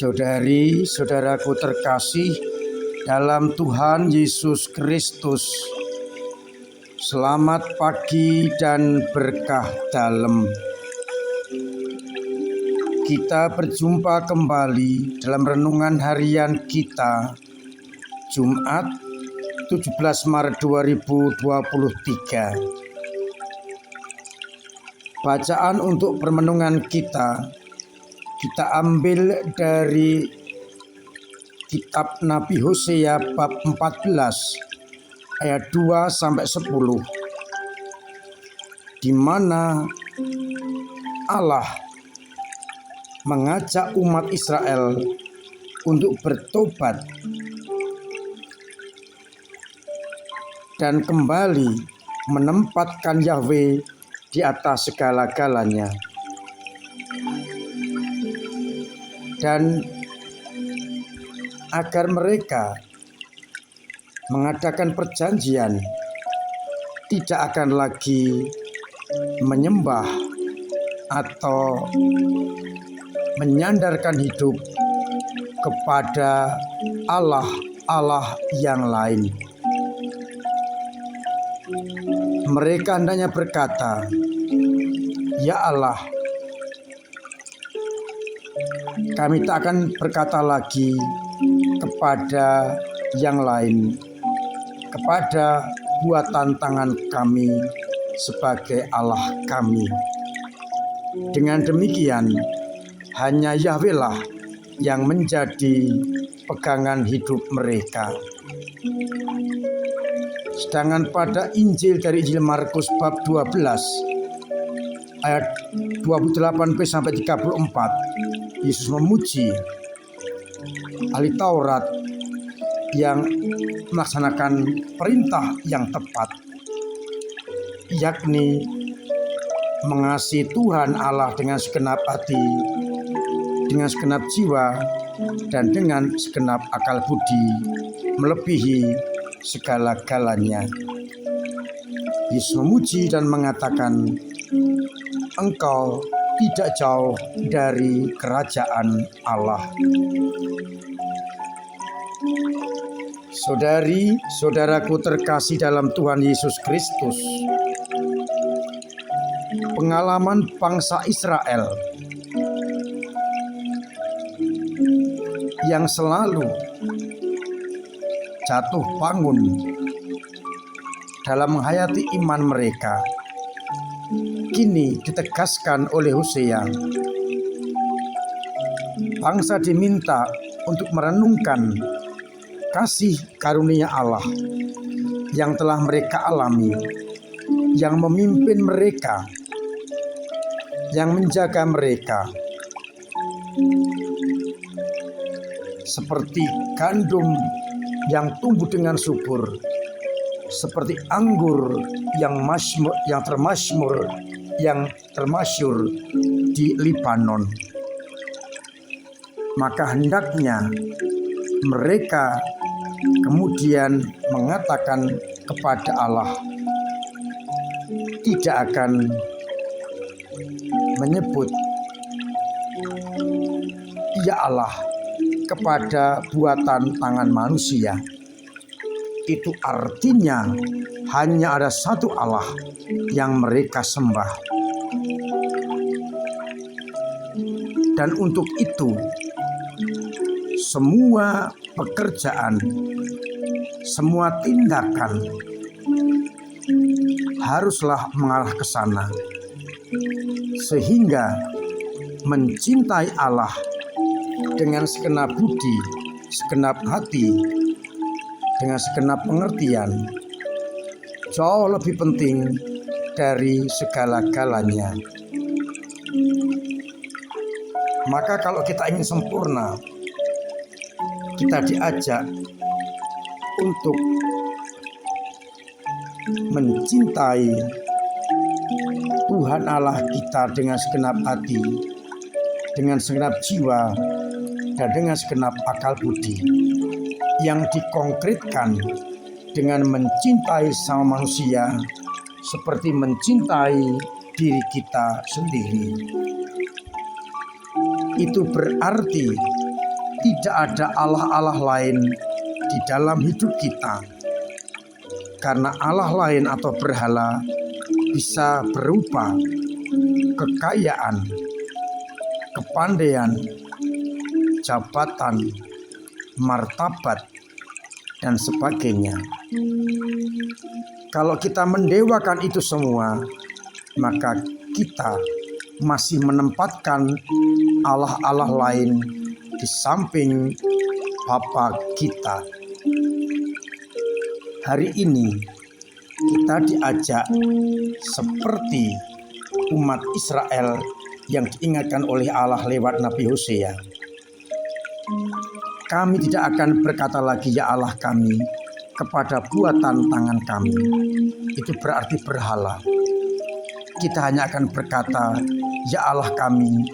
Saudari-saudaraku terkasih dalam Tuhan Yesus Kristus, selamat pagi dan berkah dalam. Kita berjumpa kembali dalam renungan harian kita, Jumat 17 Maret 2023. Bacaan untuk permenungan kita ambil dari kitab Nabi Hosea bab 14 ayat 2 sampai 10, di mana Allah mengajak umat Israel untuk bertobat dan kembali menempatkan Yahweh di atas segala-galanya. Dan agar mereka mengadakan perjanjian tidak akan lagi menyembah atau menyandarkan hidup kepada Allah yang lain. Mereka hendaknya berkata, "Ya Allah, kami tak akan berkata lagi kepada yang lain, kepada buatan tangan kami sebagai Allah kami." Dengan demikian, hanya Yahweh lah yang menjadi pegangan hidup mereka. Sedangkan pada Injil dari Injil Markus bab 12 ayat 28b sampai 34, Yesus memuji ahli Taurat yang melaksanakan perintah yang tepat, yakni mengasihi Tuhan Allah dengan segenap hati, dengan segenap jiwa, dan dengan segenap akal budi, melebihi segala-galanya. Yesus memuji dan mengatakan, "Engkau tidak jauh dari kerajaan Allah." Saudari-saudaraku terkasih dalam Tuhan Yesus Kristus, pengalaman bangsa Israel yang selalu jatuh bangun dalam menghayati iman mereka kini ditegaskan oleh Hosea. Bangsa diminta untuk merenungkan kasih karunia Allah yang telah mereka alami, yang memimpin mereka, yang menjaga mereka. Seperti gandum yang tumbuh dengan subur, seperti anggur yang termasyur di Libanon. Maka hendaknya mereka kemudian mengatakan kepada Allah, tidak akan menyebut "Ya Allah" kepada buatan tangan manusia. Itu artinya hanya ada satu Allah yang mereka sembah. Dan untuk itu, semua pekerjaan, semua tindakan haruslah mengarah ke sana, sehingga mencintai Allah dengan segenap budi, segenap hati, dengan segenap pengertian jauh lebih penting dari segala-galanya. Maka kalau kita ingin sempurna, kita diajak untuk mencintai Tuhan Allah kita dengan segenap hati, dengan segenap jiwa, dan dengan segenap akal budi, yang dikonkretkan dengan mencintai sama manusia seperti mencintai diri kita sendiri. Itu berarti tidak ada Allah-Allah lain di dalam hidup kita. Karena Allah lain atau berhala bisa berupa kekayaan, kepandaian, jabatan, martabat, dan sebagainya. Kalau kita mendewakan itu semua, maka kita masih menempatkan Allah-Allah lain di samping Bapa kita. Hari ini kita diajak seperti umat Israel yang diingatkan oleh Allah lewat Nabi Hosea. Kami tidak akan berkata lagi ya Allah kami kepada buatan tangan kami. Itu berarti berhala. Kita hanya akan berkata ya Allah kami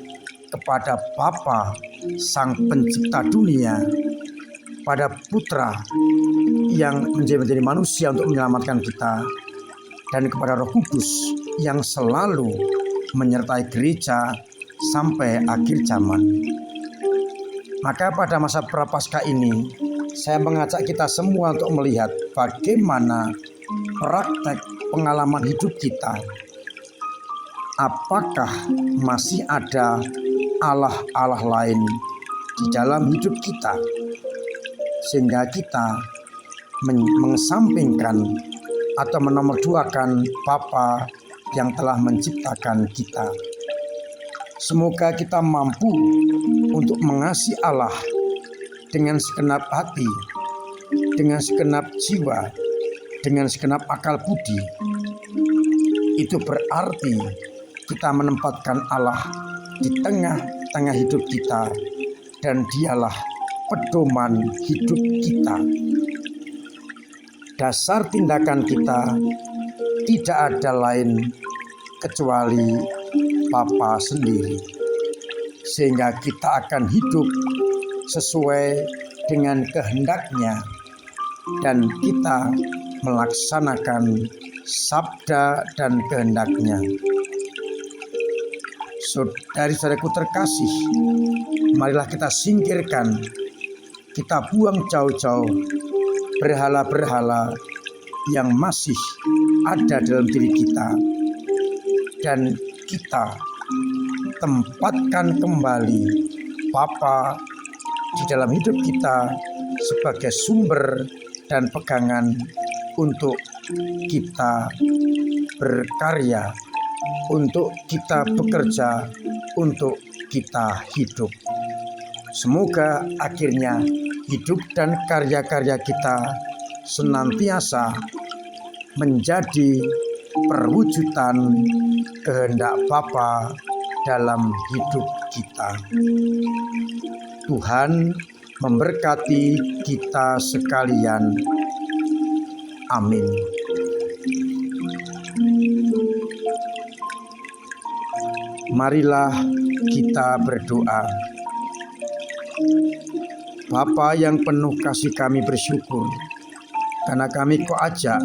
kepada Bapa Sang Pencipta dunia, pada Putra yang menjadi manusia untuk menyelamatkan kita, dan kepada Roh Kudus yang selalu menyertai gereja sampai akhir zaman. Maka pada masa Prapaskah ini, saya mengajak kita semua untuk melihat bagaimana praktek pengalaman hidup kita. Apakah masih ada Allah-Allah lain di dalam hidup kita, sehingga kita mengesampingkan atau menomorduakan Bapa yang telah menciptakan kita. Semoga kita mampu untuk mengasihi Allah dengan segenap hati, dengan segenap jiwa, dengan segenap akal budi. Itu berarti kita menempatkan Allah di tengah-tengah hidup kita, dan Dialah pedoman hidup kita. Dasar tindakan kita tidak ada lain kecuali Bapa sendiri, sehingga kita akan hidup sesuai dengan kehendak-Nya, dan kita melaksanakan sabda dan kehendak-Nya. Saudari-saudariku terkasih, marilah kita singkirkan, kita buang jauh-jauh berhala-berhala yang masih ada dalam diri kita, dan kita tempatkan kembali Bapa di dalam hidup kita sebagai sumber dan pegangan untuk kita berkarya, untuk kita bekerja, untuk kita hidup. Semoga akhirnya hidup dan karya-karya kita senantiasa menjadi perwujudan kehendak Bapa dalam hidup kita. Tuhan memberkati kita sekalian. Amin. Marilah kita berdoa. Bapa yang penuh kasih, kami bersyukur karena kami Kau ajak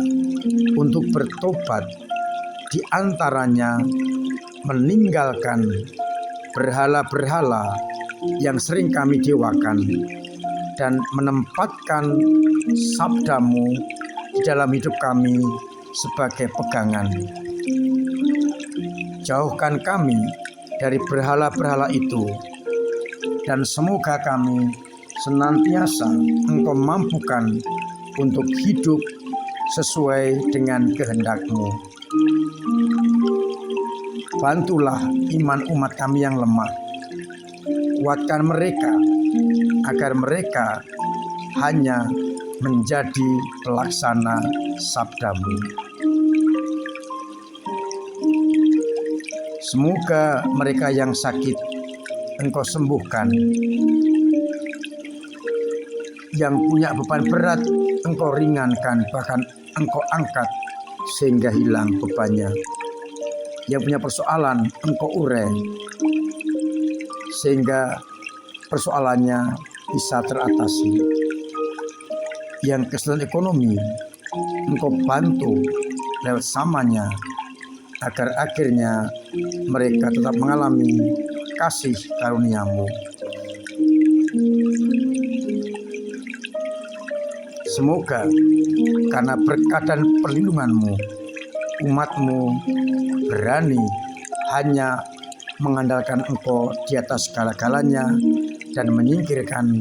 untuk bertobat, di antaranya meninggalkan berhala-berhala yang sering kami dewakan, dan menempatkan sabda-Mu di dalam hidup kami sebagai pegangan. Jauhkan kami dari berhala-berhala itu, dan semoga kami senantiasa Engkau mampukan untuk hidup sesuai dengan kehendak-Mu. Bantulah iman umat kami yang lemah. Kuatkan mereka agar mereka hanya menjadi pelaksana sabda-Mu. Semoga mereka yang sakit Engkau sembuhkan. Yang punya beban berat Engkau ringankan, bahkan Engkau angkat sehingga hilang bebannya. Yang punya persoalan Engkau urai sehingga persoalannya bisa teratasi. Yang kesulitan ekonomi Engkau bantu lewat samanya, agar akhirnya mereka tetap mengalami kasih karunia-Mu. Semoga karena berkat dan perlindungan-Mu, umat-Mu berani hanya mengandalkan Engkau di atas segala-galanya dan menyingkirkan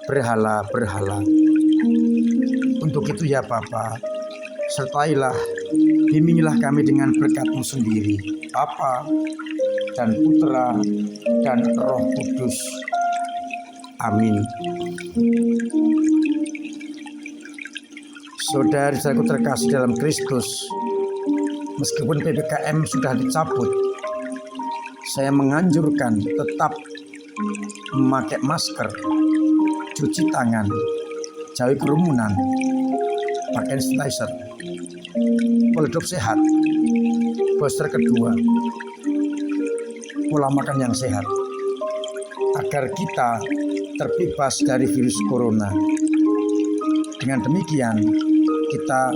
berhala-berhala. Untuk itu ya Bapa, sertailah, bimbingilah kami dengan berkat-Mu sendiri, Bapa dan Putra dan Roh Kudus. Amin. Saudara-saudaraku terkasih dalam Kristus, meskipun PPKM sudah dicabut, saya menganjurkan tetap memakai masker, cuci tangan, jauhi kerumunan, pakai sanitizer, pola hidup sehat, booster kedua, pola makan yang sehat, agar kita terbebas dari virus corona. Dengan demikian, kita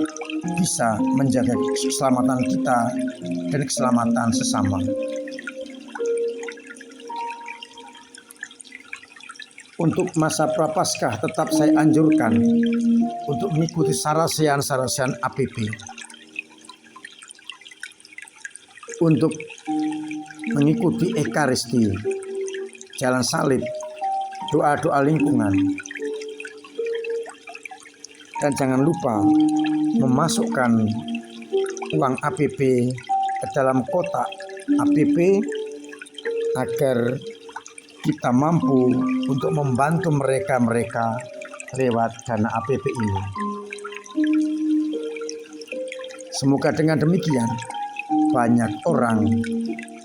bisa menjaga keselamatan kita dan keselamatan sesama. Untuk masa Prapaskah tetap saya anjurkan untuk mengikuti sarasean APP. Untuk mengikuti Ekaristi, jalan salib, doa-doa lingkungan. Dan jangan lupa memasukkan uang APP ke dalam kotak APP agar kita mampu untuk membantu mereka-mereka lewat dana APP ini. Semoga dengan demikian banyak orang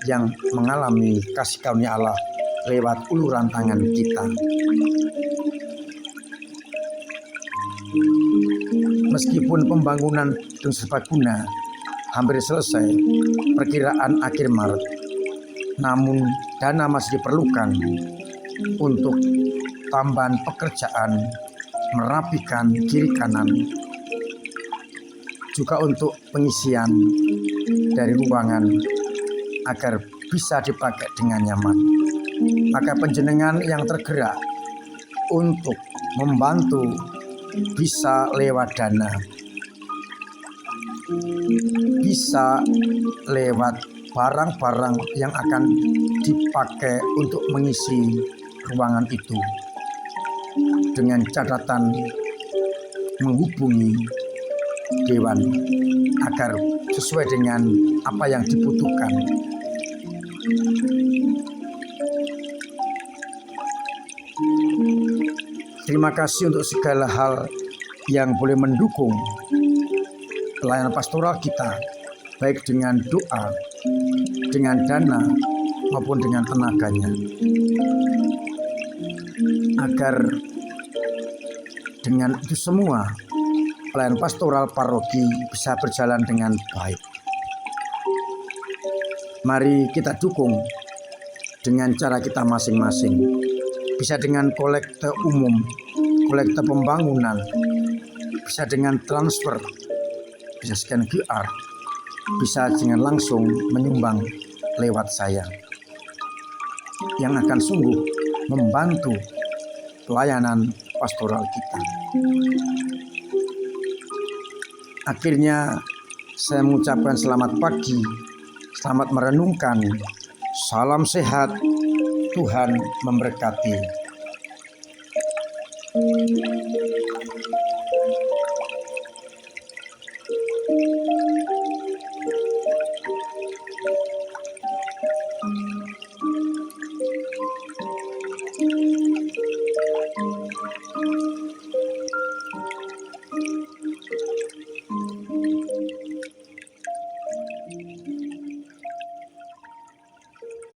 yang mengalami kasih karunia Allah lewat uluran tangan kita. Meskipun pembangunan Gedung Serbaguna hampir selesai, perkiraan akhir Maret, namun dana masih diperlukan untuk tambahan pekerjaan, merapikan kiri kanan, juga untuk pengisian dari ruangan agar bisa dipakai dengan nyaman. Maka panjenengan yang tergerak untuk membantu bisa lewat dana, bisa lewat barang-barang yang akan dipakai untuk mengisi ruangan itu, dengan catatan menghubungi Dewan agar sesuai dengan apa yang dibutuhkan. Terima kasih untuk segala hal yang boleh mendukung pelayanan pastoral kita, baik dengan doa, dengan dana, maupun dengan tenaganya. Agar dengan itu semua, pelayanan pastoral paroki bisa berjalan dengan baik. Mari kita dukung dengan cara kita masing-masing. Bisa dengan kolekte umum, kolekte pembangunan, bisa dengan transfer, bisa scan QR, bisa dengan langsung menyumbang lewat saya, yang akan sungguh membantu pelayanan pastoral kita. Akhirnya saya mengucapkan selamat pagi, selamat merenungkan, salam sehat, Tuhan memberkati.